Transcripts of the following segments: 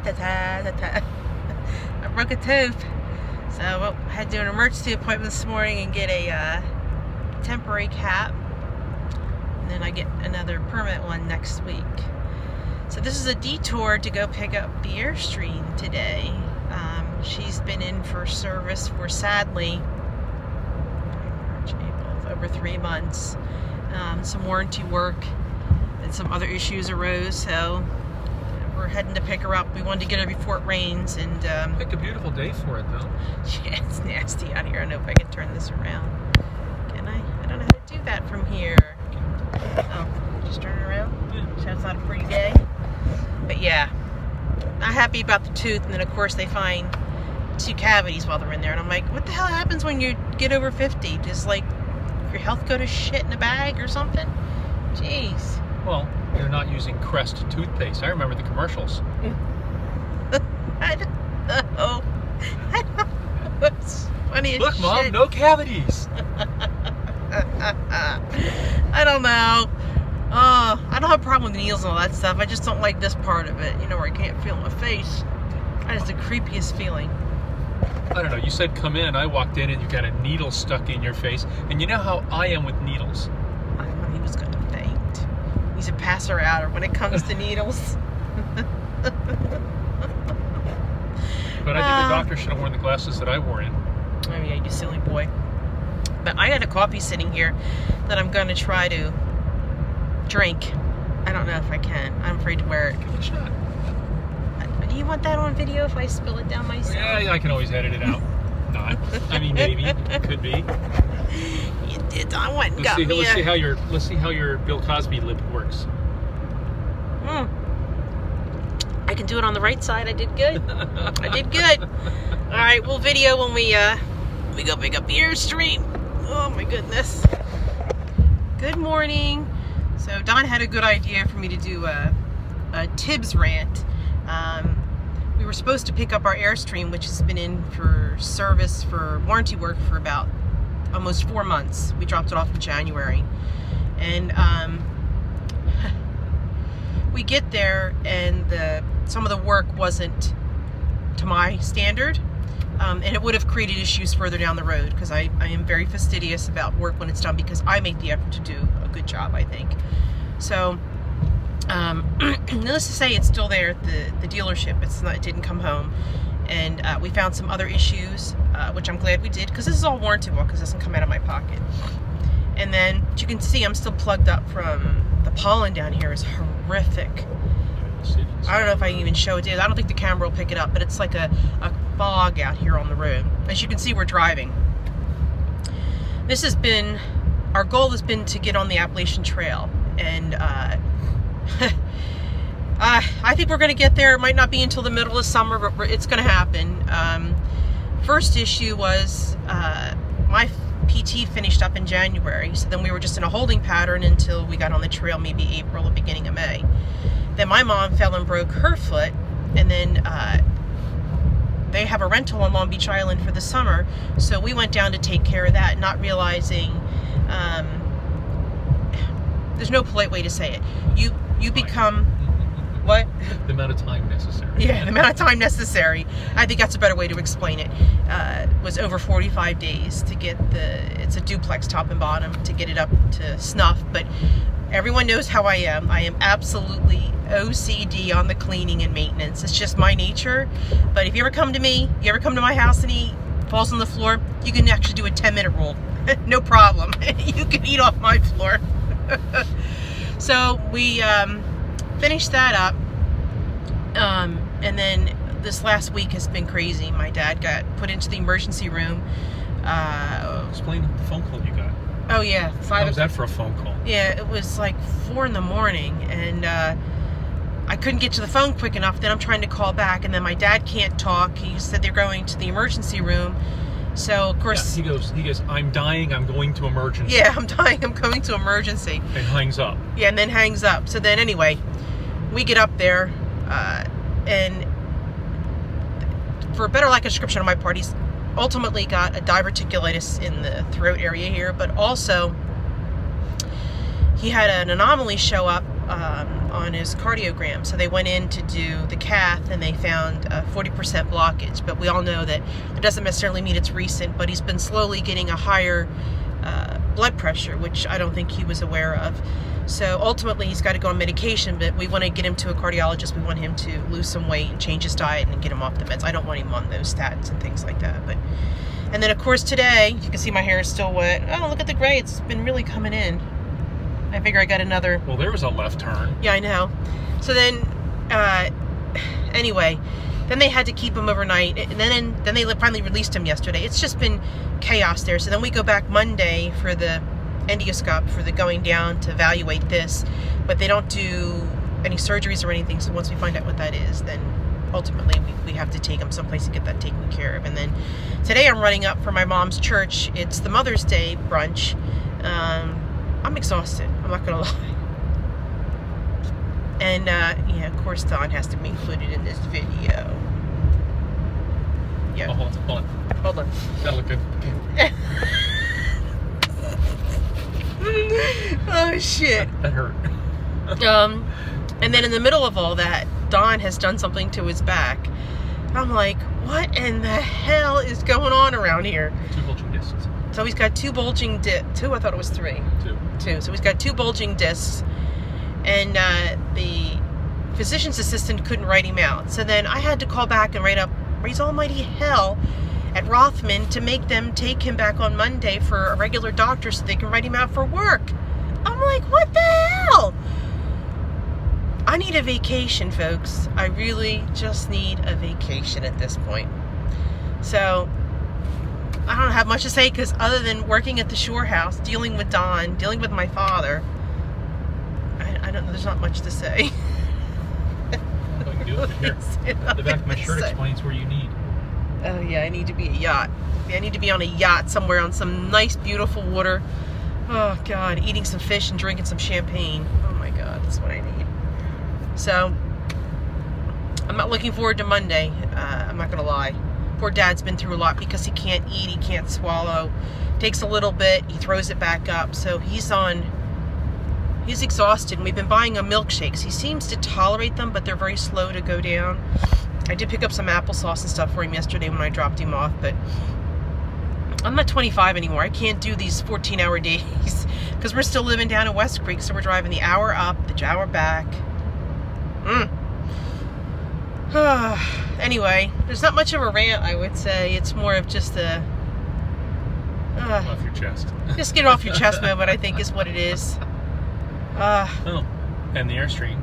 I broke a tooth. So I had to do an emergency appointment this morning and get a temporary cap. And then I get another permanent one next week. So this is a detour to go pick up the Airstream today. She's been in for service for, sadly, March, April, over 3 months. Some warranty work and some other issues arose, so we're heading to pick her up. We wanted to get her before it rains, and pick a beautiful day for it, though. Yeah, it's nasty out here. I don't know if I can turn this around. Can I? I don't know how to do that from here. Oh, just turn it around? Yeah. So it's not a pretty day. But yeah, not happy about the tooth, and then of course they find 2 cavities while they're in there, and I'm like, what the hell happens when you get over 50? Just like your health go to shit in a bag or something? Jeez. Well, you're not using Crest toothpaste. I remember the commercials. I don't know. I don't know what's funny as Look, Mom, shit. no cavities. I don't know. I don't have a problem with needles and all that stuff. I just don't like this part of it. You know, where I can't feel my face. That is the creepiest feeling. I don't know. You said come in. I walked in and you got a needle stuck in your face. And you know how I am with needles. I thought he was going to faint. He's a passer outer when it comes to needles. But I think the doctor should have worn the glasses that I wore in. Oh yeah, you silly boy. But I got a coffee sitting here that I'm going to try to drink. I don't know if I can. I'm afraid to wear it. Give it a shot. Do you want that on video if I spill it down myself? Yeah, I can always edit it out. Not. I mean, maybe. Could be. You did. I went and Let's got me see how your Bill Cosby lip works. I can do it on the right side. I did good. I did good. All right, we'll video when we go pick up the Airstream. Oh my goodness. Good morning. So Don had a good idea for me to do a Tibbs rant. We were supposed to pick up our Airstream, which has been in for service for warranty work for about almost 4 months. We dropped it off in January. And we get there and some of the work wasn't to my standard. And it would have created issues further down the road, because I am very fastidious about work when it's done, because I make the effort to do a good job, I think. So, needless to say, it's still there at the dealership. It didn't come home. And we found some other issues, which I'm glad we did, because this is all warrantable, because it doesn't come out of my pocket. And then, as you can see, I'm still plugged up from the pollen down here is horrific. I don't know if I can even show it. I don't think the camera will pick it up, but it's like a fog out here on the road. As you can see, we're driving. This has been, our goal has been to get on the Appalachian Trail, and I think we're going to get there. It might not be until the middle of summer, but it's going to happen. First issue was my PT finished up in January, so then we were just in a holding pattern until we got on the trail, maybe April or beginning of May. Then my mom fell and broke her foot, and then they have a rental on Long Beach Island for the summer, so we went down to take care of that, not realizing, there's no polite way to say it. You become, what? The amount of time necessary. Yeah, the amount of time necessary. I think that's a better way to explain it. Was over 45 days to get it's a duplex top and bottom, to get it up to snuff, but everyone knows how I am. I am absolutely OCD on the cleaning and maintenance. It's just my nature. But if you ever come to me, you ever come to my house and he falls on the floor, you can actually do a 10-minute rule. No problem. You can eat off my floor. So we finished that up. And then this last week has been crazy. My dad got put into the emergency room. Explain the phone call you got. Oh yeah, How was that for a phone call? Yeah, it was like 4 in the morning, and I couldn't get to the phone quick enough. Then I'm trying to call back, and then my dad can't talk. He said they're going to the emergency room. So of course, yeah, he goes, I'm dying, I'm going to emergency. Yeah, I'm dying, I'm going to emergency. And hangs up. Yeah, and then hangs up. So then anyway, we get up there, and for a better lack of description on my part, he's ultimately got a diverticulitis in the throat area here, but also he had an anomaly show up on his cardiogram. So they went in to do the cath and they found a 40% blockage. But we all know that it doesn't necessarily mean it's recent, but he's been slowly getting a higher blood pressure, which I don't think he was aware of. So ultimately he's got to go on medication, but we want to get him to a cardiologist. We want him to lose some weight and change his diet and get him off the meds. I don't want him on those statins and things like that. But and then of course today, you can see my hair is still wet. Oh, look at the gray. It's been really coming in. I figure I got another... Well, there was a left turn. Yeah, I know. So then, anyway, then they had to keep him overnight, and then they finally released him yesterday. It's just been chaos there. So then we go back Monday for the endoscope, for the going down to evaluate this, but they don't do any surgeries or anything. So once we find out what that is, then ultimately we have to take him someplace to get that taken care of. And then today I'm running up for my mom's church. It's the Mother's Day brunch. I'm exhausted, I'm not gonna lie. And yeah, of course Don has to be included in this video. Yeah. Oh, hold on. That looked good. Oh shit. That hurt. And then in the middle of all that, Don has done something to his back. I'm like, what in the hell is going on around here? 2 bulging discs. So he's got 2 bulging two, I thought it was 3. 2. So he's got 2 bulging discs, and the physician's assistant couldn't write him out. So then I had to call back and write up, raise almighty hell, at Rothman to make them take him back on Monday for a regular doctor so they can write him out for work. I'm like, what the hell? I need a vacation, folks. I really just need a vacation at this point. So I don't have much to say, because other than working at the shore house, dealing with Don, dealing with my father, I don't know, there's not much to say. I can do it here. The back of my shirt explains where you need. Oh yeah, I need to be a yacht. I need to be on a yacht somewhere on some nice, beautiful water. Oh God, eating some fish and drinking some champagne. Oh my God, that's what I need. So, I'm not looking forward to Monday. I'm not gonna lie. Poor Dad's been through a lot because he can't eat, he can't swallow. Takes a little bit, he throws it back up. So he's exhausted, and we've been buying him milkshakes. He seems to tolerate them, but they're very slow to go down. I did pick up some applesauce and stuff for him yesterday when I dropped him off, but I'm not 25 anymore. I can't do these 14-hour days because we're still living down in West Creek, so we're driving the hour up, the hour back. Anyway, there's not much of a rant, I would say. It's more of just a... off your chest. Just get it off your chest moment, I think, is what it is. Oh, and the Airstream.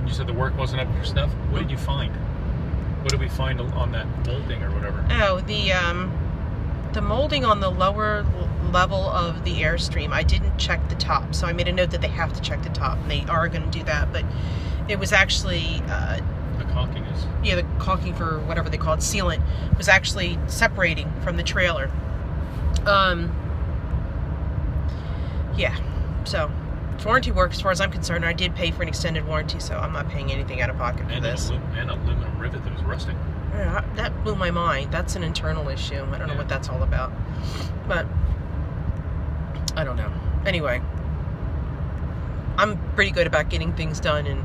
You said the work wasn't up to your snuff. What did you find? What did we find on that molding or whatever? Oh, the molding on the lower level of the Airstream, I didn't check the top, so I made a note that they have to check the top, and they are going to do that, but it was actually... the caulking is... Yeah, the caulking for whatever they call it, sealant, was actually separating from the trailer. Yeah, so... warranty work, as far as I'm concerned. I did pay for an extended warranty, so I'm not paying anything out of pocket for this. And aluminum rivet that was rusting. Yeah, that blew my mind. That's an internal issue. I don't know what that's all about. But, I don't know. Anyway, I'm pretty good about getting things done and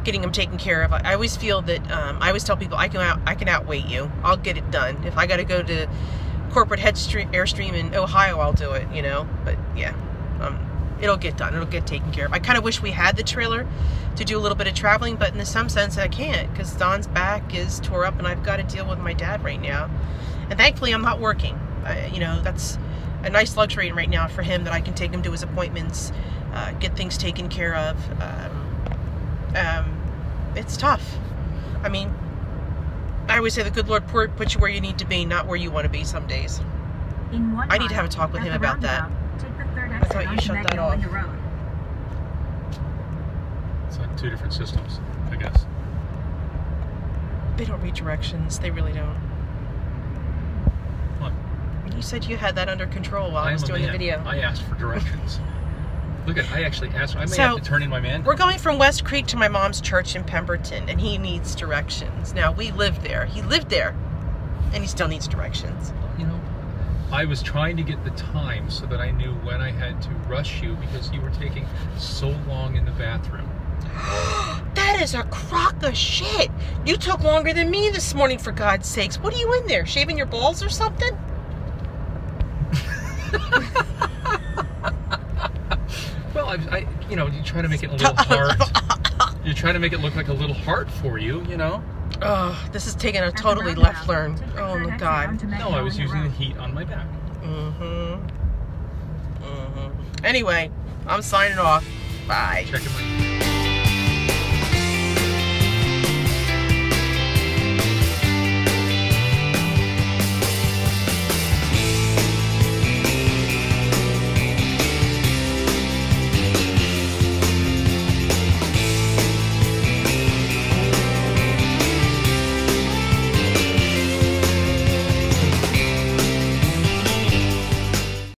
getting them taken care of. I always feel that, I always tell people, I can outweigh you. I'll get it done. If I got to go to corporate Airstream in Ohio, I'll do it, you know. But, yeah, it'll get done. It'll get taken care of. I kind of wish we had the trailer to do a little bit of traveling, but in some sense I can't, because Don's back is tore up and I've got to deal with my dad right now. And thankfully I'm not working. You know, that's a nice luxury right now for him, that I can take him to his appointments, get things taken care of. It's tough. I mean, I always say the good Lord put you where you need to be, not where you want to be some days. I need to have a talk with him about that. I thought you shut that off. It's like 2 different systems, I guess. They don't read directions. They really don't. What? You said you had that under control while I was doing the video. I asked for directions. Look I actually asked. I may have to turn in my man. We're going from West Creek to my mom's church in Pemberton, and he needs directions. Now, we lived there. He lived there, and he still needs directions. You know, I was trying to get the time so that I knew when I had to rush you, because you were taking so long in the bathroom. That is a crock of shit. You took longer than me this morning, for God's sakes. What are you in there? Shaving your balls or something? Well, you know, you try to make it a little heart. You're trying to make it look like a little heart for you, you know. Oh, this is taking a totally left turn. Oh my God. No, I was using the heat on my back. Anyway, I'm signing off. Bye. Checking my